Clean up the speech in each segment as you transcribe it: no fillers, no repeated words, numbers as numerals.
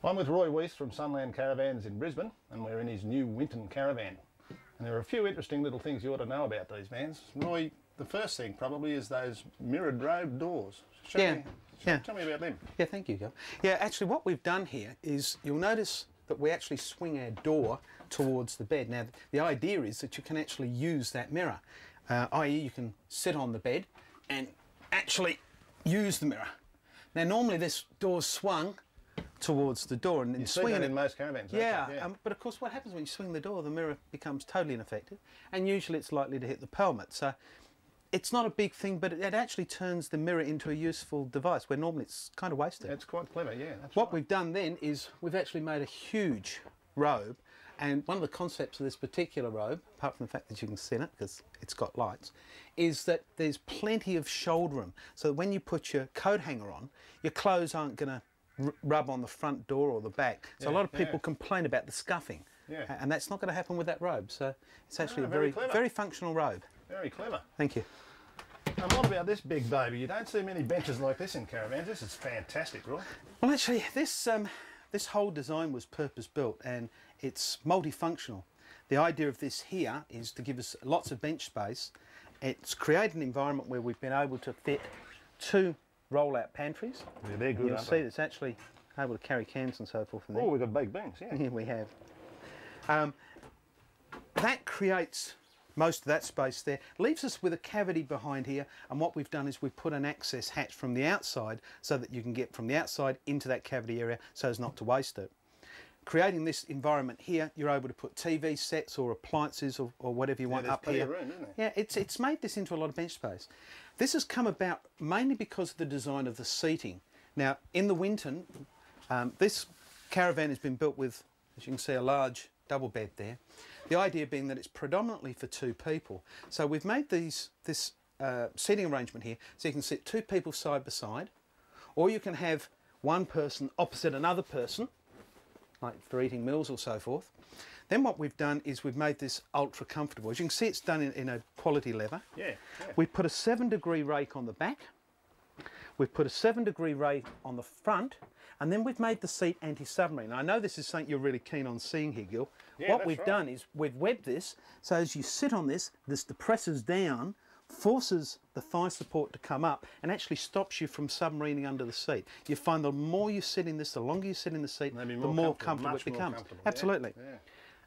I'm with Roy Weiss from Sunland Caravans in Brisbane, and we're in his new Winton caravan. And there are a few interesting little things you ought to know about these vans. Roy, the first thing probably is those mirrored robe doors. Tell me about them. Yeah, thank you, Gil. Yeah, actually what we've done here is you'll notice that we actually swing our door towards the bed. Now, the idea is that you can actually use that mirror, i.e. you can sit on the bed and actually use the mirror. Now, normally this door's swung towards the door, and you see that in most caravans. Yeah, but of course what happens when you swing the door, the mirror becomes totally ineffective, and usually it's likely to hit the pelmet. So it's not a big thing, but it actually turns the mirror into a useful device where normally it's kind of wasted. That's quite clever, yeah. That's what we've done then is we've actually made a huge robe, and one of the concepts of this particular robe, apart from the fact that you can see it because it's got lights, is that there's plenty of shoulder room, so that when you put your coat hanger on, your clothes aren't going to rub on the front door or the back. So a lot of people complain about the scuffing, and that's not going to happen with that robe. So it's actually a very functional robe. Very clever. Thank you. And what about this big baby? You don't see many benches like this in caravans. This is fantastic, Roy. Well, actually, this whole design was purpose-built, and it's multifunctional. The idea of this here is to give us lots of bench space. It's created an environment where we've been able to fit 2 roll-out pantries. Yeah, they're good. You'll see it's actually able to carry cans and so forth in there. Oh, we've got big banks, yeah. Yeah, we have. That creates most of that space there. Leaves us with a cavity behind here, and what we've done is we've put an access hatch from the outside so that you can get from the outside into that cavity area so as not to waste it. Creating this environment here, you're able to put TV sets or appliances or whatever you want up here. Room, isn't there? Yeah, it's made this into a lot of bench space. This has come about mainly because of the design of the seating. Now, in the Winton, this caravan has been built with, as you can see, a large double bed there. The idea being that it's predominantly for 2 people. So we've made this seating arrangement here so you can sit 2 people side by side, or you can have one person opposite another person, like for eating meals or so forth. Then what we've done is we've made this ultra comfortable. As you can see, it's done in a quality leather. Yeah. We've put a 7-degree rake on the back. We've put a 7-degree rake on the front, and then we've made the seat anti-submarine. I know this is something you're really keen on seeing here, Gil. Yeah, what we've done is we've webbed this, so as you sit on this depresses down, forces the thigh support to come up, and actually stops you from submarining under the seat. You find the more you sit in this, the longer you sit in the seat, the more comfortable it becomes. Absolutely. Yeah.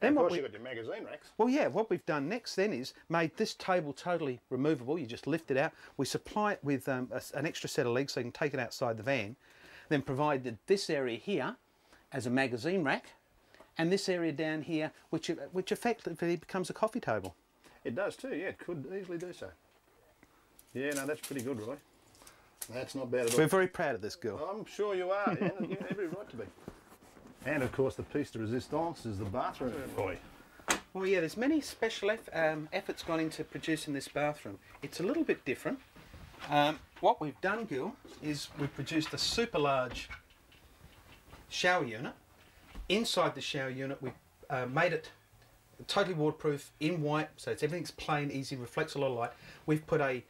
Then of course you've got your magazine racks. Well, yeah, what we've done next then is made this table totally removable. You just lift it out. We supply it with an extra set of legs so you can take it outside the van. Then provided this area here as a magazine rack, and this area down here, which effectively becomes a coffee table. It does too, yeah, it could easily do so. Yeah, no, that's pretty good, Roy. That's not bad at all. We're very proud of this, Gil. I'm sure you are, yeah, you have every right to be. And of course the piece de resistance is the bathroom, Roy. Well, yeah, there's many special efforts gone into producing this bathroom. It's a little bit different. What we've done, Gil, is we've produced a super large shower unit. Inside the shower unit, we've made it totally waterproof in white, so everything's plain, easy, reflects a lot of light. We've put a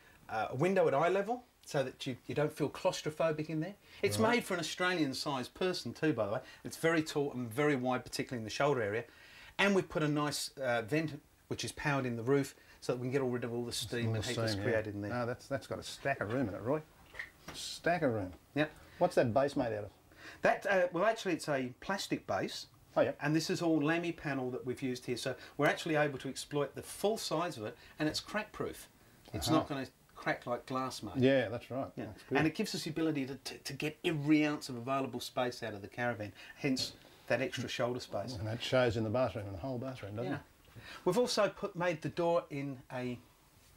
window at eye level so that you don't feel claustrophobic in there. It's made for an Australian sized person too, by the way. It's very tall and very wide, particularly in the shoulder area. And we've put a nice vent which is powered in the roof so that we can get rid of all the steam and heat that's created in there. No, that's got a stack of room in it, Roy. Stack of room. Yeah. What's that base made out of? That well, actually, it's a plastic base. Oh, yeah. And this is all lamy panel that we've used here, so we're actually able to exploit the full size of it, and it's crack proof. It's not going to crack like glass, mate. Yeah, that's right. Yeah. That's good. And it gives us the ability to get every ounce of available space out of the caravan, hence that extra shoulder space. And that shows in the bathroom, in the whole bathroom, doesn't it? We've also made the door in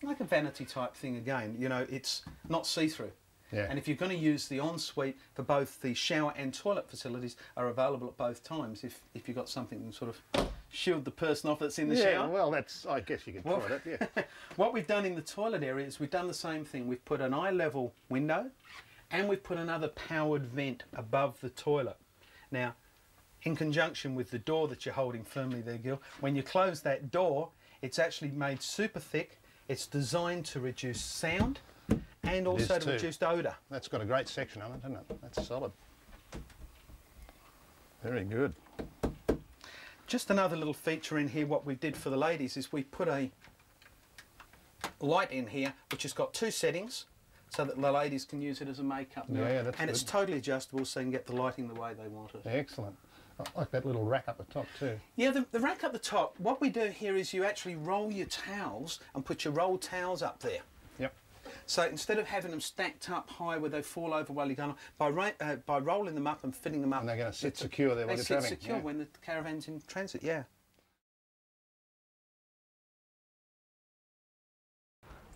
like a vanity type thing again. You know, it's not see-through. Yeah. And if you're going to use the ensuite for both the shower and toilet facilities are available at both times if you've got something to sort of shield the person off that's in the shower. Yeah, well, I guess you could try that, yeah. What we've done in the toilet area is we've done the same thing. We've put an eye-level window and we've put another powered vent above the toilet. Now, in conjunction with the door that you're holding firmly there, Gil, when you close that door, it's actually made super thick. It's designed to reduce sound and also to reduce odour. That's got a great section on it, hasn't it? That's solid. Very good. Just another little feature in here, what we did for the ladies is we put a light in here which has got 2 settings so that the ladies can use it as a makeup mirror. Yeah, that's and good. It's totally adjustable so you can get the lighting the way they want it. Excellent. I like that little rack up the top too. Yeah, the rack up the top, what we do here is you actually roll your towels and put your rolled towels up there. Yep. So instead of having them stacked up high where they fall over while you're going on, by rolling them up and fitting them up... And they're going to sit secure there while you're travelling. They sit secure when the caravan's in transit, yeah.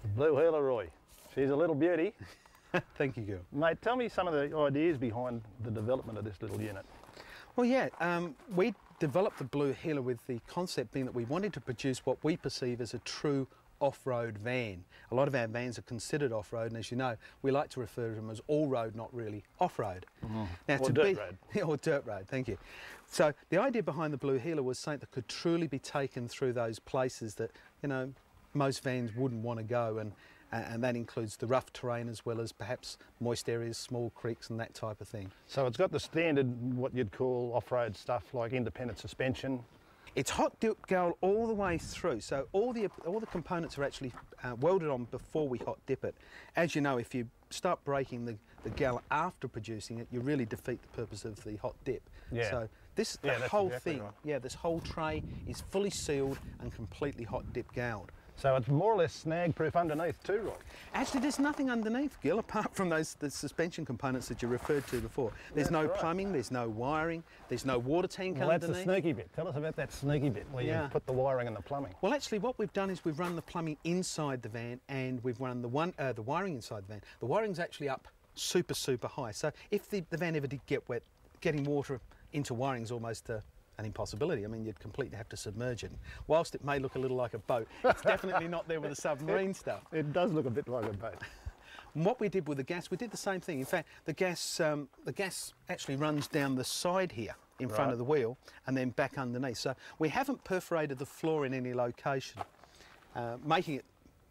The blue heeler, Roy. She's a little beauty. Thank you, Gil. Mate, tell me some of the ideas behind the development of this little unit. Well, yeah, we developed the blue heeler with the concept being that we wanted to produce what we perceive as a true off-road van. A lot of our vans are considered off-road, and as you know, we like to refer to them as all-road, not really off-road. Now, Or dirt road. Or dirt road, thank you. So the idea behind the blue heeler was something that could truly be taken through those places that, you know, most vans wouldn't want to go, and that includes the rough terrain as well as perhaps moist areas, small creeks and that type of thing. So it's got the standard, what you'd call off-road stuff like independent suspension. It's hot dip gel all the way through, so all the components are actually welded on before we hot dip it. As you know, if you start breaking the gel after producing it, you really defeat the purpose of the hot dip. Yeah. So this Yeah, the that's whole exactly thing, right. yeah, this whole tray is fully sealed and completely hot dip gelled. So it's more or less snag-proof underneath too, Roy. Actually, there's nothing underneath, Gil, apart from the suspension components that you referred to before. There's no right. plumbing, there's no wiring, there's no water tank Well, that's underneath. the sneaky bit. Tell us about that sneaky bit where Yeah. you put the wiring and the plumbing. Well, actually, what we've done is we've run the plumbing inside the van and we've run the wiring inside the van. The wiring's actually up super, super high. So if the van ever did get wet, getting water into wiring is almost an impossibility. I mean, you'd completely have to submerge it. Whilst it may look a little like a boat, it's definitely not there with the submarine stuff. It does look a bit like a boat. And what we did with the gas, we did the same thing. In fact, the gas actually runs down the side here in front of the wheel and then back underneath. So we haven't perforated the floor in any location, making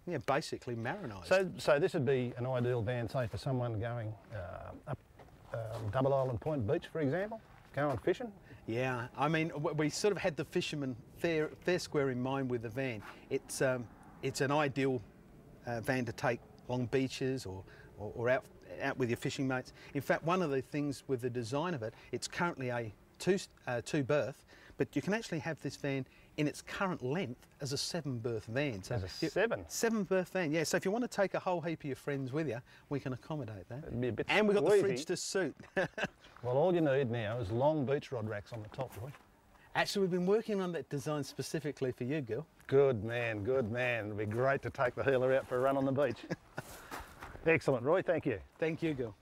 it basically marinised. So this would be an ideal van, say, for someone going up Double Island Point Beach, for example, going fishing. Yeah, I mean, we sort of had the fisherman fair square in mind with the van. It's an ideal van to take long beaches or out with your fishing mates. In fact, one of the things with the design of it, it's currently a two berth, but you can actually have this van in its current length as a 7-berth van. So As a 7-berth van, yeah. So if you want to take a whole heap of your friends with you, we can accommodate that. It'd be a bit And we've got the squeezy. fridge to suit. Well, all you need now is long beach rod racks on the top, Roy. Actually, we've been working on that design specifically for you, Gil. Good man, good man. It'd be great to take the heeler out for a run on the beach. Excellent, Roy, thank you. Thank you, Gil.